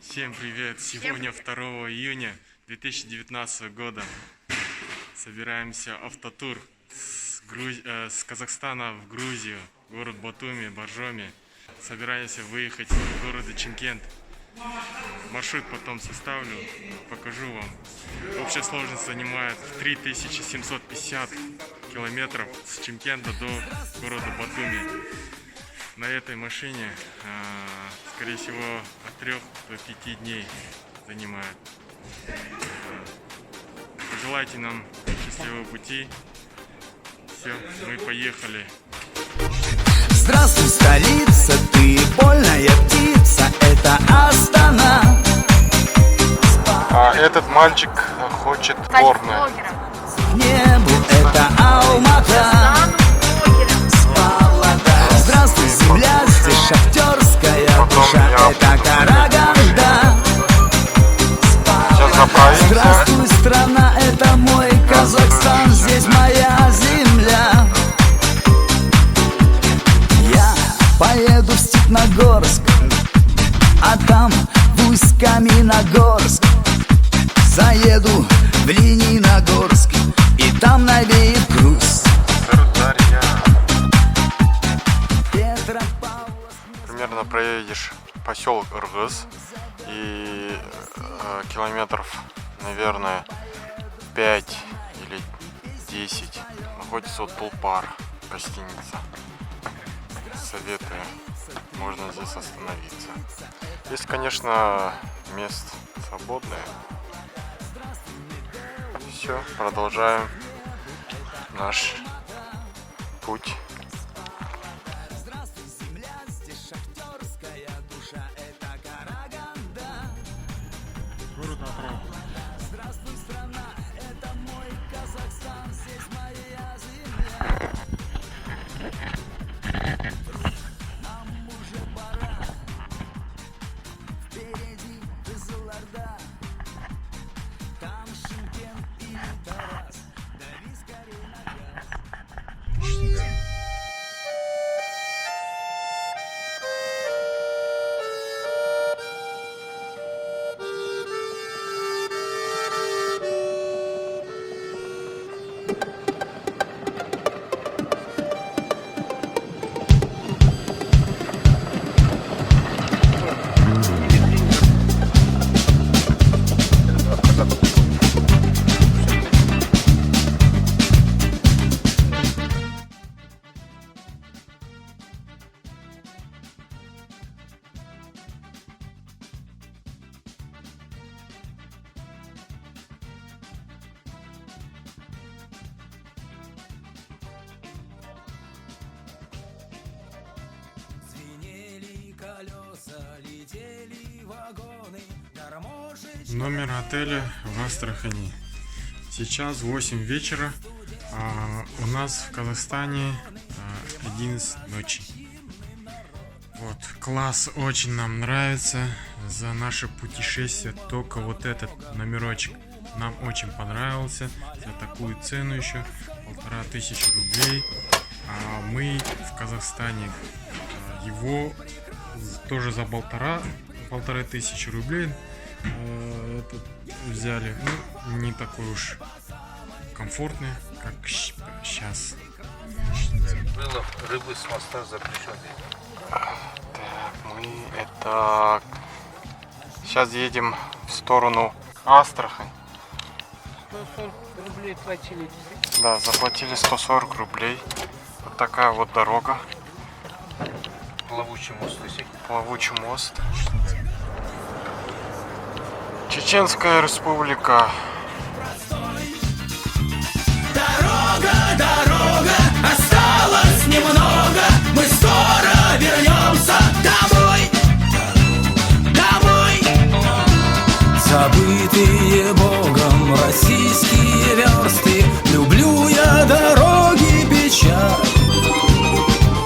Всем привет! Сегодня 2 июня 2019 года. Собираемся автотур с Казахстана в Грузию, город Батуми, Боржоми. Собираемся выехать в город Чимкент. Маршрут потом составлю, покажу вам. Общая сложность занимает 3750 километров с Чимкента до города Батуми. На этой машине, скорее всего, от 3 до 5 дней занимает. Пожелайте нам счастливого пути. Все, мы поехали. Здравствуй, столица, ты больная птица, это Астана. Этот мальчик хочет порно. Небу это Алмата. Здравствуй, земля, здесь шахтерская душа, это Караганда. Здравствуй, страна, это мой Казахстан, здесь моя земля. Я поеду в Степногорск, а там в Усть-Каменогорск. Заеду в Лениногорск, и там навеет грусть. Примерно проедешь поселок Ыргыз и километров, наверное, 5 или 10 находится вот Тулпар, гостиница. Советую, можно здесь остановиться. Есть, конечно, мест свободное. Все, продолжаем наш путь. Город Атырау. Здравствуй, страна, это мой Казахстан, здесь моя земля. Нам уже пора. Впереди Кызылорда, там Шымкент и Тарас. Дави скорей на газ. Номер отеля в Астрахани. Сейчас 8 вечера, а у нас в Казахстане 11 ночи. Вот, класс очень нам нравится. За наше путешествие только вот этот номерочек нам очень понравился. За такую цену еще 1500 рублей. А мы в Казахстане его тоже за 1500 рублей этот взяли. Ну, не такой уж комфортный, как сейчас. Было рыбы с моста запрещенные. Так, мы это сейчас едем в сторону Астрахань. 140 рублей платили. Да, заплатили 140 рублей. Вот такая вот дорога. Плавучий мост. Плавучий мост. Чеченская республика. Дорога, дорога, осталось немного, мы скоро вернемся домой, домой. Забытые Богом российские версты, люблю я дороги печаль.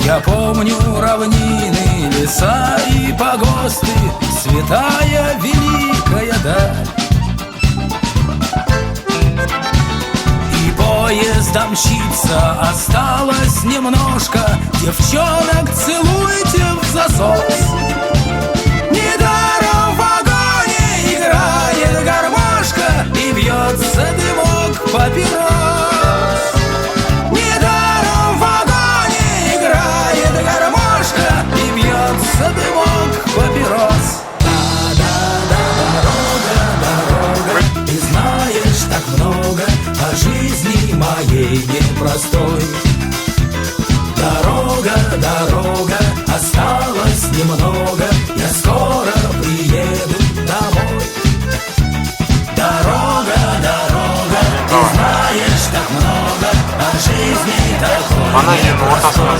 Я помню равнины, леса и погосты, святая великая даль. И поездом мчится, осталось немножко, девчонок целуйте в засос. Недаром вагон Она енота сказала.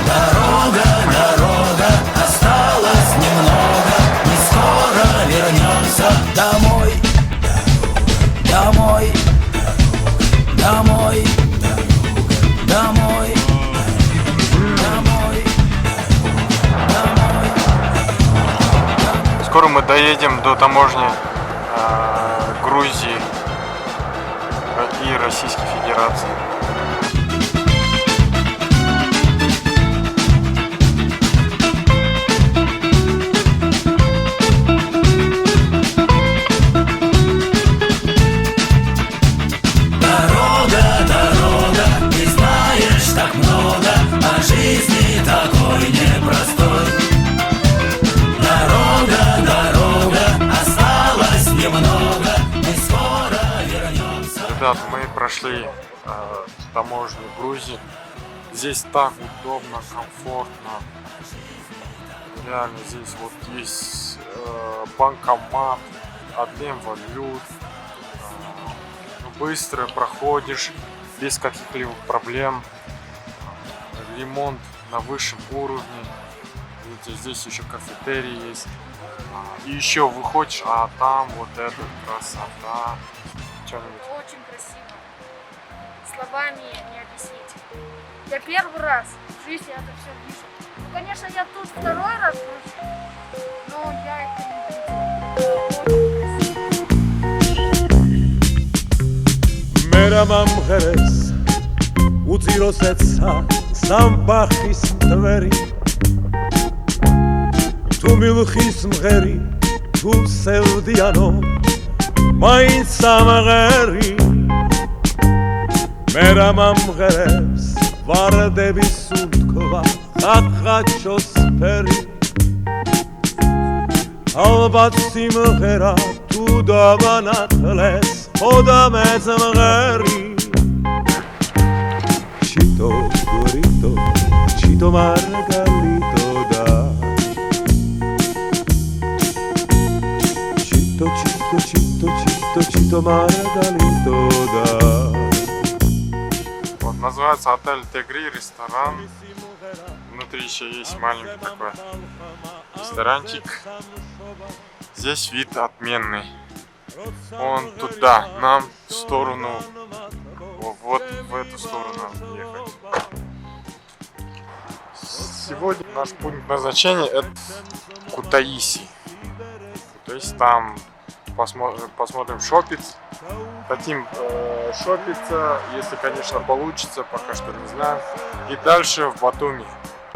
Дорога, дорога, осталось немного, мы скоро вернемся домой. Домой, домой, домой, домой, домой. Скоро мы доедем до таможни Грузии и Российской Федерации. Дорога, дорога, ты знаешь так много о жизни такой непростой. Дорога, дорога, осталось немного, мы скоро вернемся. Ребят, мы прошли таможню Грузии. Здесь так удобно, комфортно. Реально, здесь вот есть банкомат, обмен валют. Быстро проходишь, без каких-либо проблем. Ремонт на высшем уровне. Видите, здесь еще кафетерий есть. И еще выходишь, а там вот эта красота. Что-нибудь. Очень красиво. Словами не объяснить. Я первый раз в жизни это все вижу. Ну, конечно, я тут второй раз вижу, но я это не видела. მერამამ ღერეს უძიროს ეცა სამბახის მტვერი თუ მილხის მღერი თუ სევდიანო მაინც სამღერი მერამამ ღერეს ვარდების უთქვა ხაყაჩოს ფერი ალბათ სიმღერა თუ დავანათლეს Oda mezmgeri Chito gorito Chito margalito da Chito chito chito chito Chito margalito da Вот, называется отель Тегри, ресторан. Внутри еще есть маленький такой ресторанчик. Здесь вид отменный. Он туда, нам в сторону, вот в эту сторону ехать. Сегодня наш пункт назначения это Кутаиси. То есть там посмотрим шопить. Хотим шопиться, если, конечно, получится, пока что не знаю. И дальше в Батуми.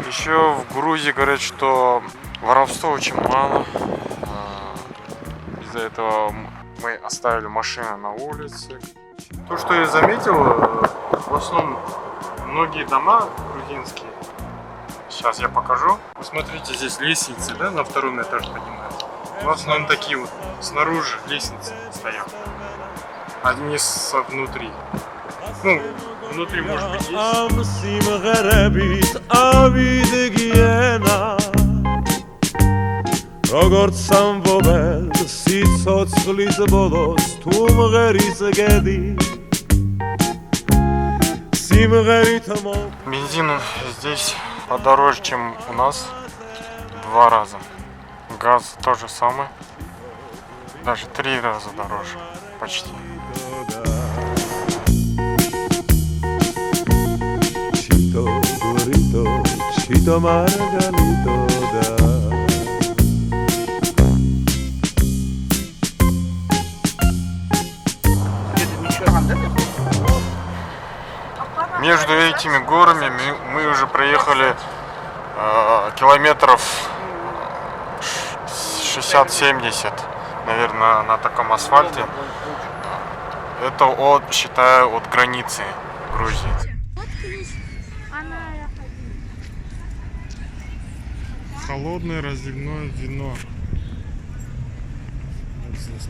Еще в Грузии говорят, что воровства очень мало. Из-за этого мы оставили машину на улице. То, что я заметил, в основном многие дома грузинские. Сейчас я покажу. Вы смотрите, здесь лестницы, да, на втором этаже поднимаются. В основном такие вот снаружи лестницы стоят. Одни внутри. Ну, внутри может быть есть. როგორც სამბობელ სიცოცხლის ბოლოს თუ მღერის გედი სიმღერით Бензин здесь подороже, чем у нас 2 раза. Газ то же самое. Даже 3 раза дороже. Почти. Chito gorito Chito margalito da Между этими горами мы уже проехали километров 60-70, наверное, на таком асфальте. Это считаю, от границы Грузии. Вот ключ. Она Холодное разливное вино. Вот здесь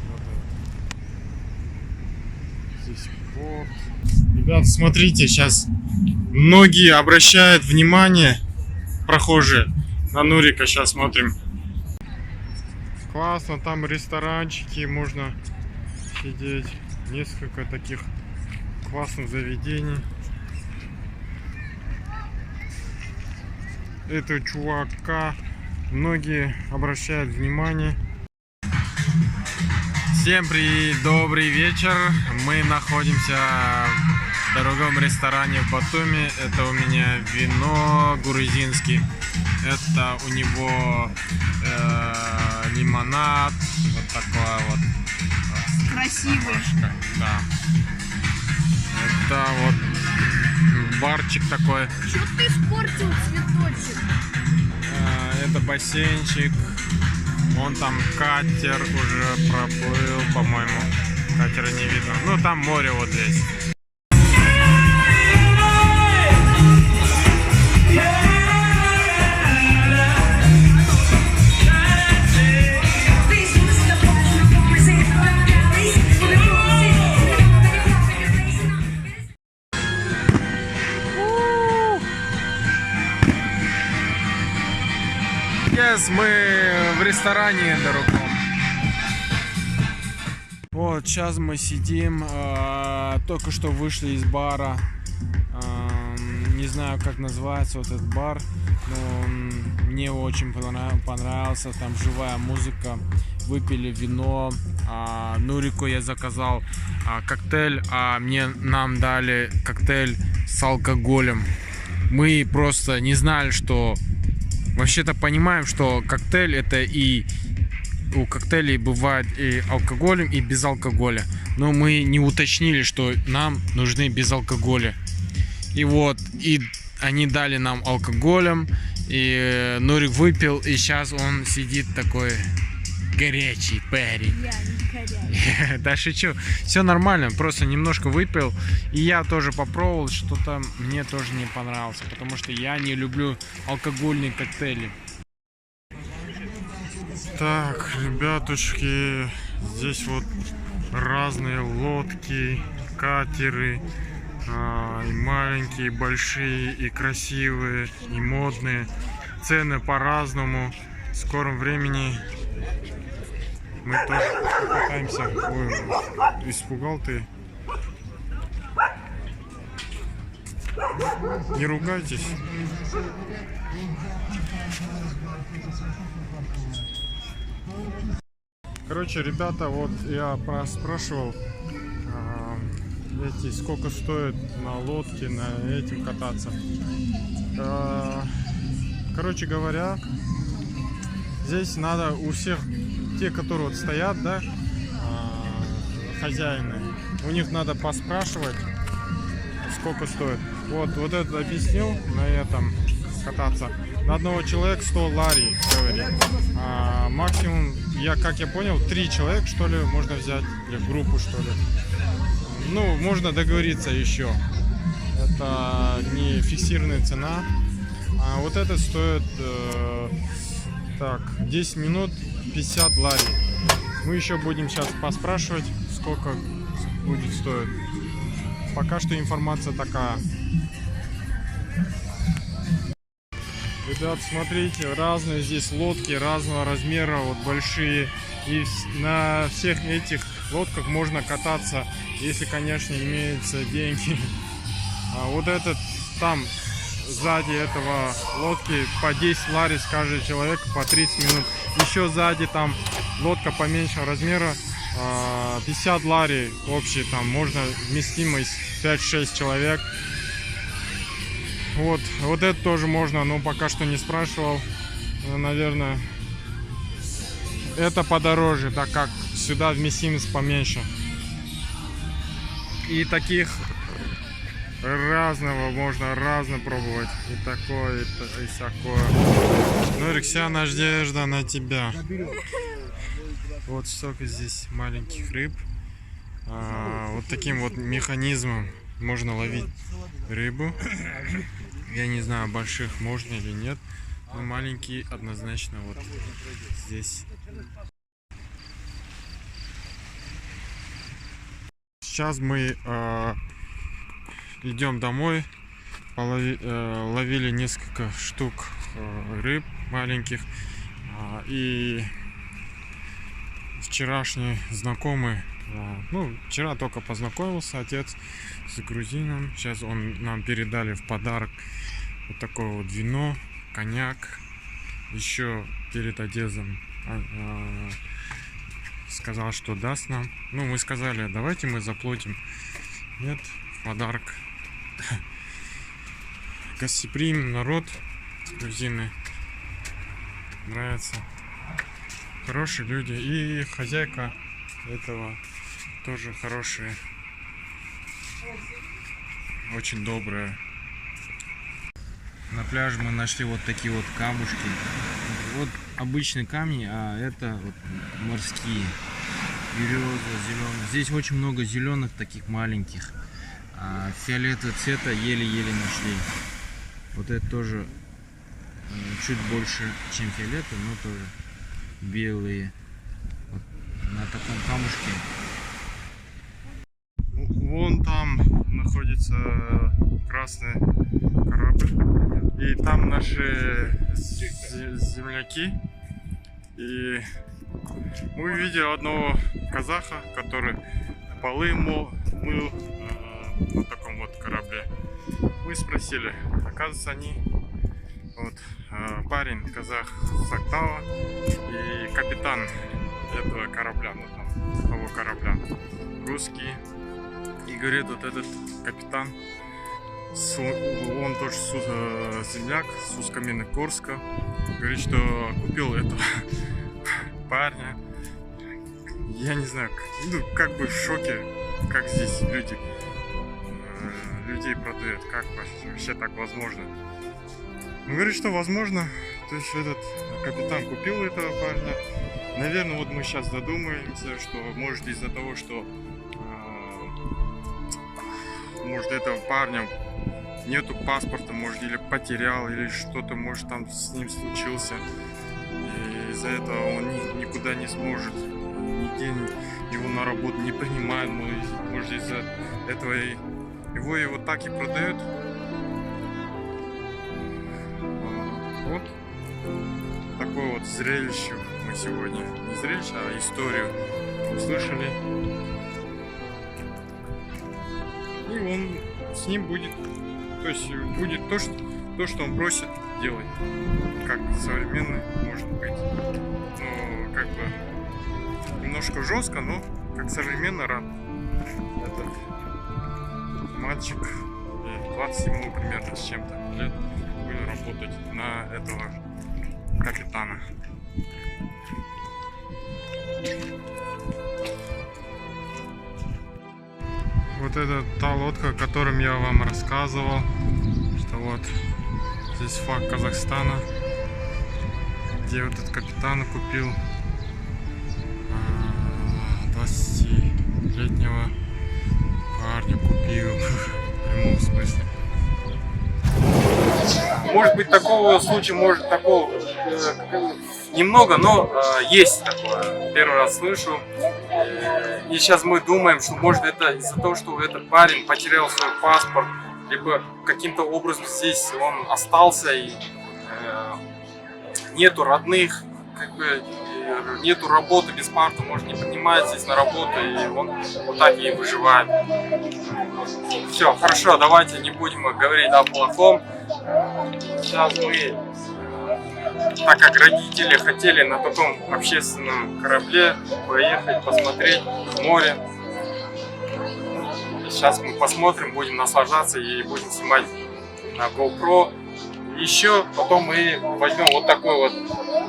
здесь порт. Ребят, смотрите, сейчас многие обращают внимание, прохожие, на Нурика. Сейчас смотрим. Классно, там ресторанчики, можно сидеть. Несколько таких классных заведений. этого чувака многие обращают внимание. Всем добрый вечер. Мы находимся в дорогом ресторане в Батуми. Это у меня вино грузинский. Это у него лимонад. Вот такой вот. Красивый. Да. Это вот барчик такой. Что ты испортил цветочек? Это бассейнчик. Вон там катер уже проплыл, по-моему. Катера не видно. Ну там море вот здесь. Мы в ресторане дорогом. Вот сейчас мы сидим, только что вышли из бара. Не знаю, как называется вот этот бар, но мне очень понравился. Там живая музыка, выпили вино. Нурику я заказал коктейль, а нам дали коктейль с алкоголем. Мы просто не знали, что... Вообще-то понимаем, что коктейль это и у коктейлей бывает и алкоголем, и без алкоголя. Но мы не уточнили, что нам нужны без алкоголя. И вот, и они дали нам алкоголем, и Нурик выпил, и сейчас он сидит такой горячий парень. Я не горячий. Да шучу, все нормально, просто немножко выпил. И я тоже попробовал, что-то мне тоже не понравилось, потому что я не люблю алкогольные коктейли. Так, ребятушки, здесь вот разные лодки, катеры, и маленькие, и большие, и красивые, и модные. Цены по-разному. В скором времени мы тоже покатаемся. Ой, испугал ты. Не ругайтесь. Короче, ребята, вот я спрашивал, сколько стоит на лодке, на этим кататься. Короче говоря, здесь надо у всех, те, которые вот стоят, да, хозяины, у них надо поспрашивать, сколько стоит. Вот этот объяснил на этом кататься. На одного человека 100 лари, говорит. Максимум, как я понял, 3 человека, что ли, можно взять, или группу, что ли. Ну, можно договориться еще. Это не фиксированная цена. А вот это стоит, так, 10 минут 50 лари. Мы еще будем сейчас поспрашивать, сколько будет стоить. Пока что информация такая. Ребят, смотрите, разные здесь лодки разного размера, вот большие. И на всех этих лодках можно кататься, если, конечно, имеются деньги. А вот этот там сзади этого лодки по 10 лари с каждого человека, по 30 минут. Еще сзади там лодка поменьше размера, 50 лари общий, там можно вместимость 5-6 человек. Вот это тоже можно, но пока что не спрашивал. Наверное, это подороже, так как сюда вместимость поменьше. И таких разного можно пробовать. И такое, и всякое. Нурик, вся надежда на тебя. Вот столько здесь маленьких рыб. Вот таким вот механизмом можно ловить рыбу. Я не знаю, больших можно или нет, но маленькие однозначно вот здесь. Сейчас мы идем домой. Ловили несколько штук рыб маленьких. И вчерашний знакомый, вчера только познакомился отец с грузином. Сейчас нам передали в подарок вот такое вот вино коньяк. Еще перед отъездом сказал, что даст нам. Ну, мы сказали, давайте мы заплатим. Нет, подарок. Гостеприимный народ, грузины. Нравится. Хорошие люди. И хозяйка этого тоже хорошая. Очень добрая. На пляже мы нашли вот такие вот камушки. Вот обычные камни, а это вот морские. Береза, зеленые. Здесь очень много зеленых таких маленьких. А фиолетового цвета еле-еле нашли. Вот это тоже чуть больше, чем фиолетовый, но тоже белые. Вот на таком камушке. Вон там находится красный корабль. И там наши земляки. И мы увидели одного казаха, который полы мыл на таком вот корабле. Мы спросили, оказывается, они вот парень казах Сактава и капитан этого корабля, ну там того корабля, русский. И говорит, вот этот капитан, он тоже земляк с Усть-Каменогорска, говорит, что купил этого парня. Я не знаю, как бы в шоке, как здесь людей продают, как вообще так возможно. Он говорит, что возможно, то есть этот капитан купил этого парня. Наверное, вот мы сейчас додумаемся, что может из-за того, что может этого парня нету паспорта, может или потерял, или что-то может там с ним случился. И из-за этого он никуда не сможет, нигде его на работу не принимают, может из-за этого его так и продают. Вот такое вот зрелище мы сегодня, не зрелище, а историю услышали. И он с ним будет, то есть будет то, что он просит делать, как современный может быть. Но как бы немножко жестко, но как современный раб. Этот мальчик 27 примерно с чем-то лет будет работать на этого капитана. Вот это та лодка, о котором я вам рассказывал, что вот здесь флаг Казахстана, где вот этот капитан купил 20-летнего парня, купил в прямом смысле. Может быть, такого случая, может такого немного, но есть такое. Первый раз слышу. И сейчас мы думаем, что может это из-за того, что этот парень потерял свой паспорт, либо каким-то образом здесь он остался и нету родных, как бы нету работы без паспорта, может не принимает здесь на работу, и он вот так и выживает. Все, хорошо, давайте не будем говорить о плохом. Сейчас мы, так как родители хотели на таком общественном корабле поехать, посмотреть море. Сейчас мы посмотрим, будем наслаждаться и будем снимать на GoPro. Еще потом мы возьмем вот такой вот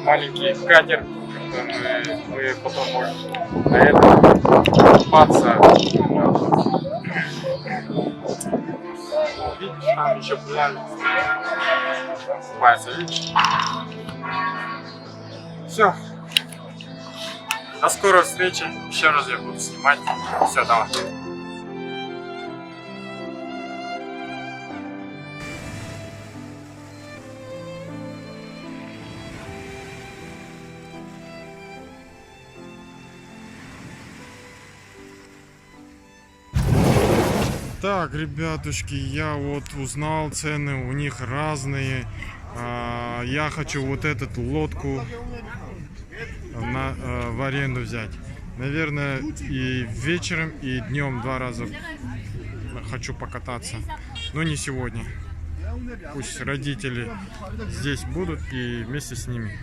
маленький катер. Мы потом можем на это купаться. Видишь, там еще пляж. Купается, видишь? Все. До скорой встречи. Еще раз я буду снимать. Все, давай. Так, ребятушки, я вот узнал цены, у них разные. Я хочу вот эту лодку в аренду взять. Наверное, и вечером, и днем 2 раза хочу покататься. Но не сегодня. Пусть родители здесь будут и вместе с ними.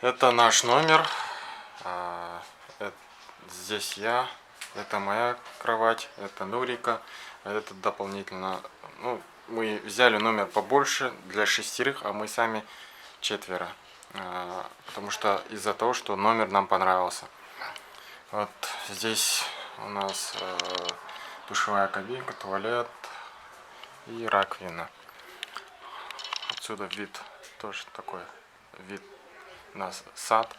Это наш номер. Здесь я. Это моя кровать. Это Нурика. Это дополнительно. Ну, мы взяли номер побольше для 6, а мы сами 4. Потому что из-за того, что номер нам понравился. Вот здесь у нас душевая кабинка, туалет и раковина. Отсюда вид тоже такой вид. У нас сад.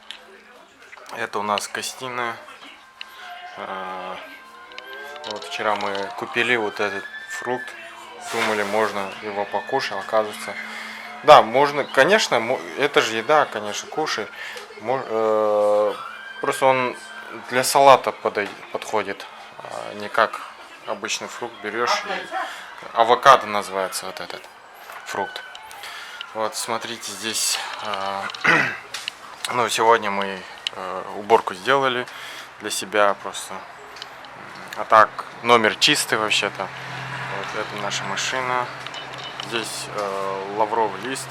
Это у нас гостиная. Вот вчера мы купили вот этот фрукт. Думали, можно его покушать, оказывается. Да, можно, конечно, это же еда, конечно, кушай. Просто он для салата подходит. Не как обычный фрукт берешь. Авокадо называется вот этот фрукт. Вот, смотрите, здесь... Ну, сегодня мы уборку сделали для себя просто. А так, номер чистый вообще-то. Вот это наша машина. Здесь лавровый лист.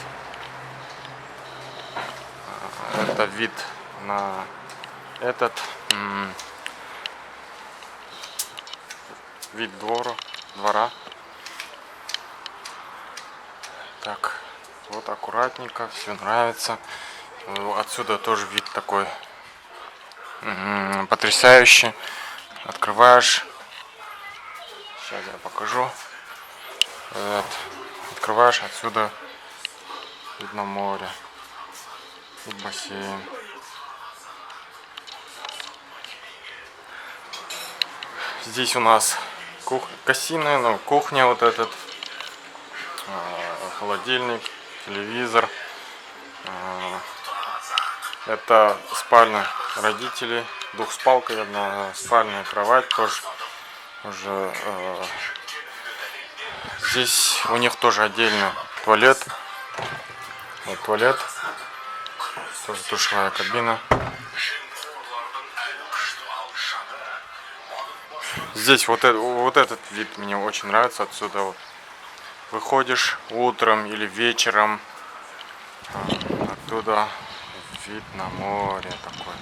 Это вид на этот вид двора. Так, вот аккуратненько, все нравится. Отсюда тоже вид такой потрясающий. Открываешь. Сейчас я покажу. Вот. Открываешь, отсюда видно море и бассейн. Здесь у нас гостиная, ну, кухня, вот этот холодильник, телевизор. Это спальня родителей, двухспалка, одна спальная кровать тоже. Уже здесь у них тоже отдельно туалет. Вот туалет, тоже душевая кабина. Здесь вот этот вид мне очень нравится. Отсюда вот выходишь утром или вечером, оттуда вид на море такой.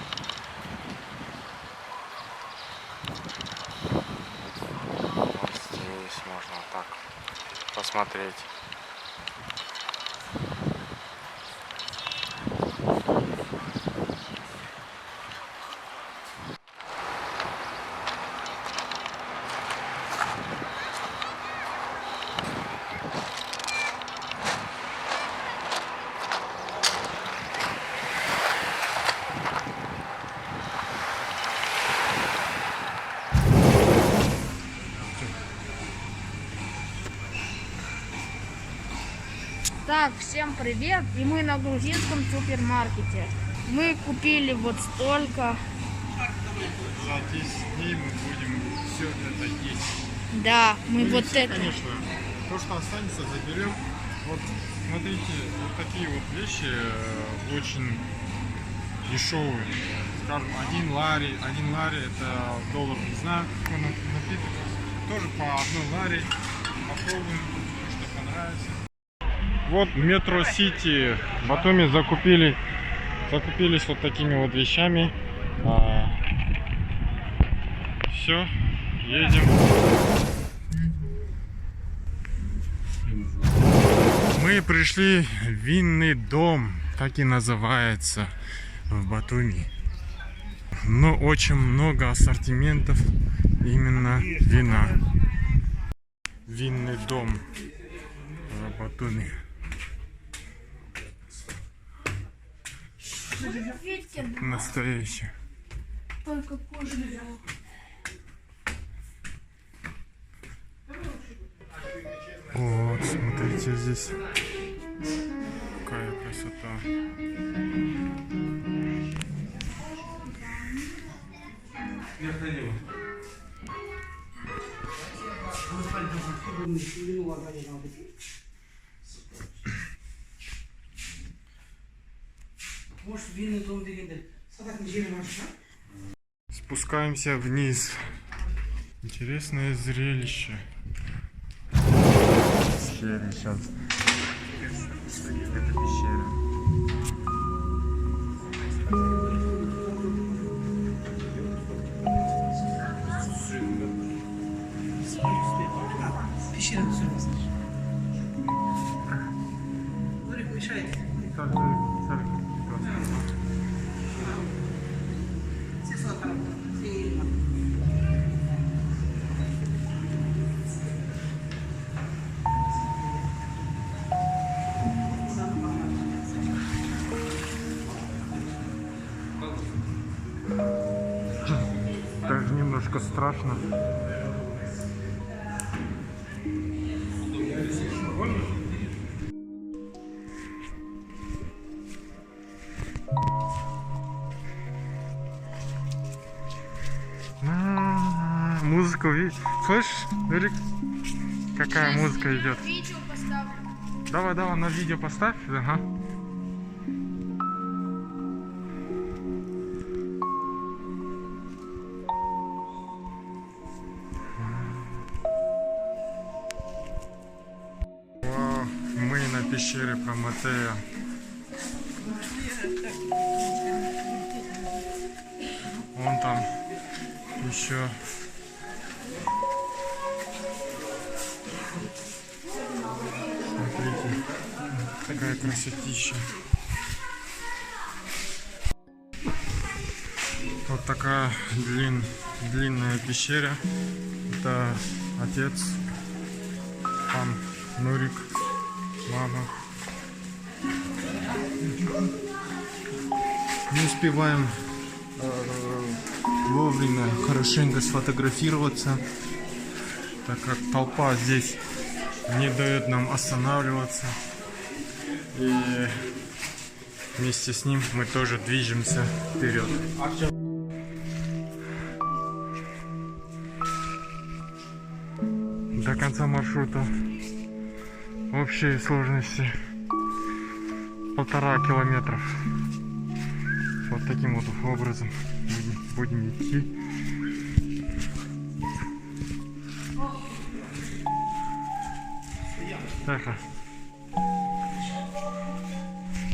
Вот здесь можно вот так посмотреть. Так, всем привет! И мы на грузинском супермаркете. Мы купили вот столько. За 10 дней мы будем все это есть. Да, мы Ну, вот все, это. конечно. То, что останется, заберем. Вот смотрите, вот такие вот вещи очень дешевые. Скажем, 1 лари это доллар, не знаю, какой напиток. Тоже по 1 лари. Попробуем, что понравится. Вот Метро Сити в Батуми закупились вот такими вот вещами. Все, едем. Мы пришли в винный дом, так и называется, в Батуми. Но очень много ассортиментов именно вина. Винный дом в Батуми. Настоящий. Только кожаный. Вот, смотрите, здесь какая красота. Спускаемся вниз. Интересное зрелище. Пещера сейчас. Это пещера. Даже немножко страшно. Музыку слышишь, Эрик? Какая музыка идет? Видео поставлю. Давай, на видео поставь. Ага. Вау, мы на пещере Прометея. Вон там еще. Смотрите, такая красотища. Вот такая длинная пещера. Это отец, там Нурик, мама. Не успеваем вовремя хорошенько сфотографироваться, так как толпа здесь не дает нам останавливаться, и вместе с ним мы тоже движемся вперед. До конца маршрута общей сложности 1,5 километра. Вот таким вот образом будем идти. Тихо.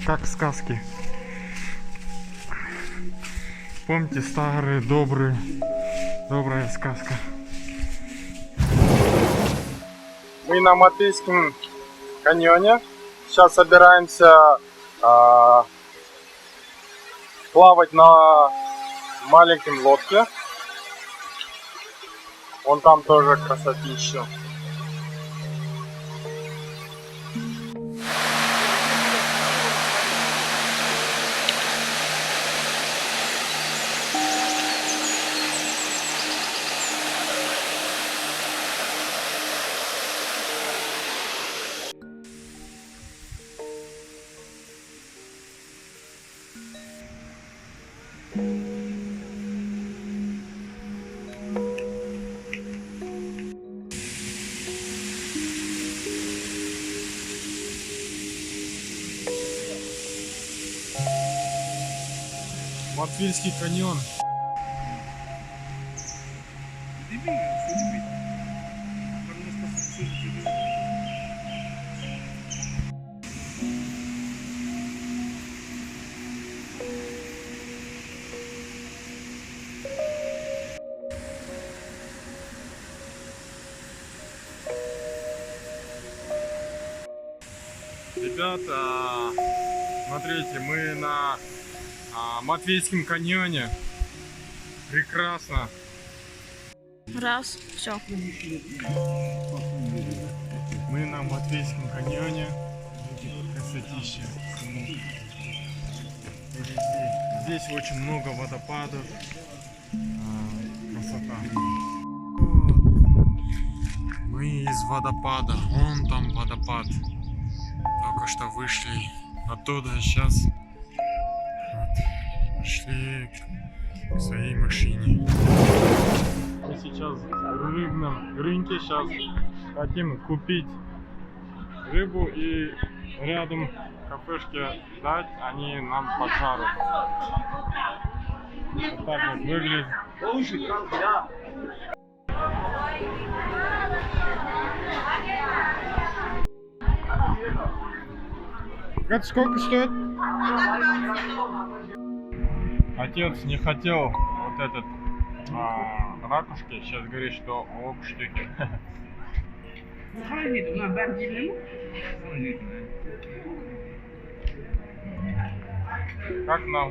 Как в сказке. Помните старые добрая сказка. Мы на Матейском каньоне. Сейчас собираемся плавать на маленьком лодке. Вон там тоже красотища. Матвильский каньон. Ребята, смотрите, мы на Матвейском каньоне. Прекрасно. Раз, все. Мы на Матвейском каньоне. Красотища. Здесь очень много водопадов. Красота. Мы из водопада. Вон там водопад. Только что вышли оттуда. Сейчас шли к своей машине. Мы сейчас в рыбном рынке. Сейчас хотим купить рыбу, и рядом кафешке дать, они нам пожарят. Вот так вот выглядит. Это сколько стоит? Отец не хотел вот этот ракушки, сейчас говорит, что ок штуки. Как на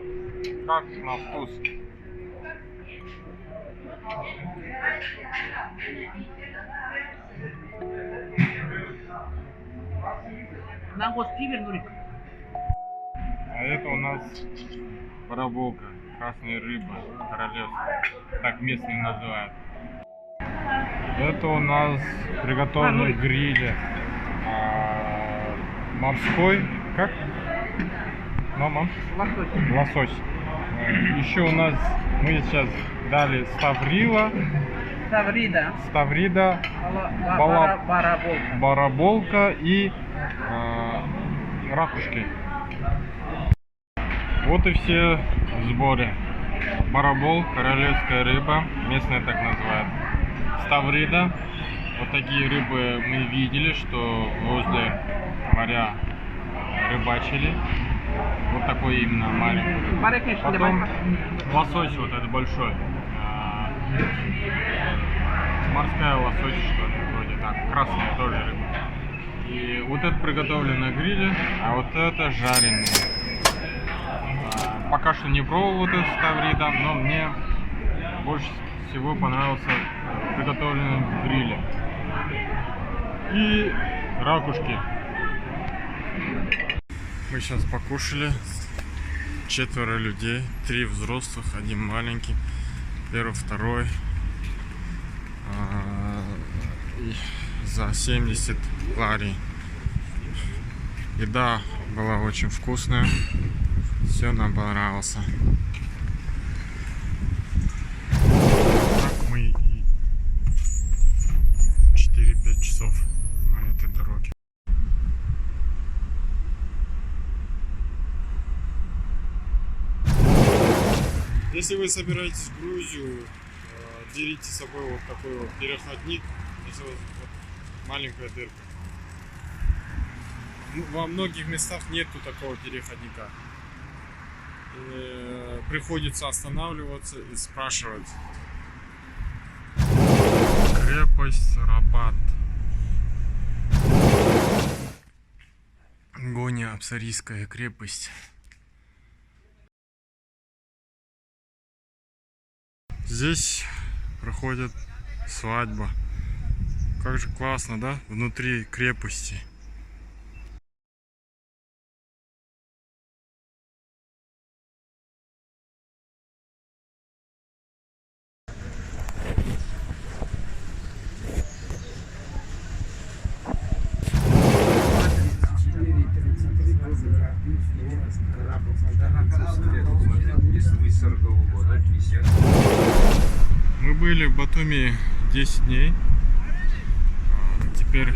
вкус? А это у нас бараболка, красная рыба, королевская, так местные называют. Это у нас приготовленный гриль морской, как? Мама? Лосось. Еще у нас, мы сейчас дали ставрида, бараболка и ракушки. Вот и все сборы. Барабол, королевская рыба, местная так называют. Ставрида. Вот такие рыбы мы видели, что возле моря рыбачили. Вот такой именно маленький. Потом лосось вот этот большой. Морская лосось, что ли, вроде так. Красная тоже рыба. И вот это приготовлено на гриле, а вот это жареные. Пока что не пробовал вот этот ставрида, но мне больше всего понравился приготовленный в гриле. И ракушки. Мы сейчас покушали. 4 людей, 3 взрослых, 1 маленький, первый, второй. За 70 лари. Еда была очень вкусная. Все нам понравилось. Так мы и 4-5 часов на этой дороге. Если вы собираетесь в Грузию, берите с собой вот такой вот переходник. Здесь вот маленькая дырка. Во многих местах нету такого переходника. Приходится останавливаться и спрашивать. Крепость Рабат. Гоня Апсарийская крепость. Здесь проходит свадьба. Как же классно, да? Внутри крепости. Мы были в Батуми 10 дней. Теперь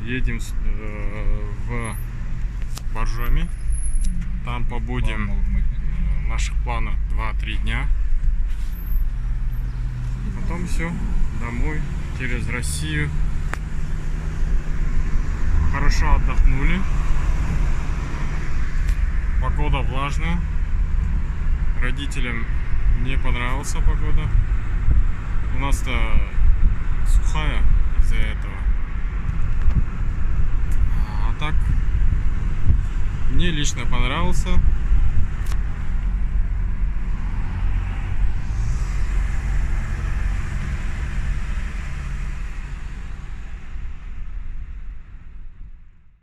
едем в Боржоми. Там побудем в наших планах 2-3 дня. Потом все, домой, через Россию. Хорошо отдохнули. Погода влажная. Родителям не понравилась погода. У нас-то сухая из-за этого. А так, мне лично понравился.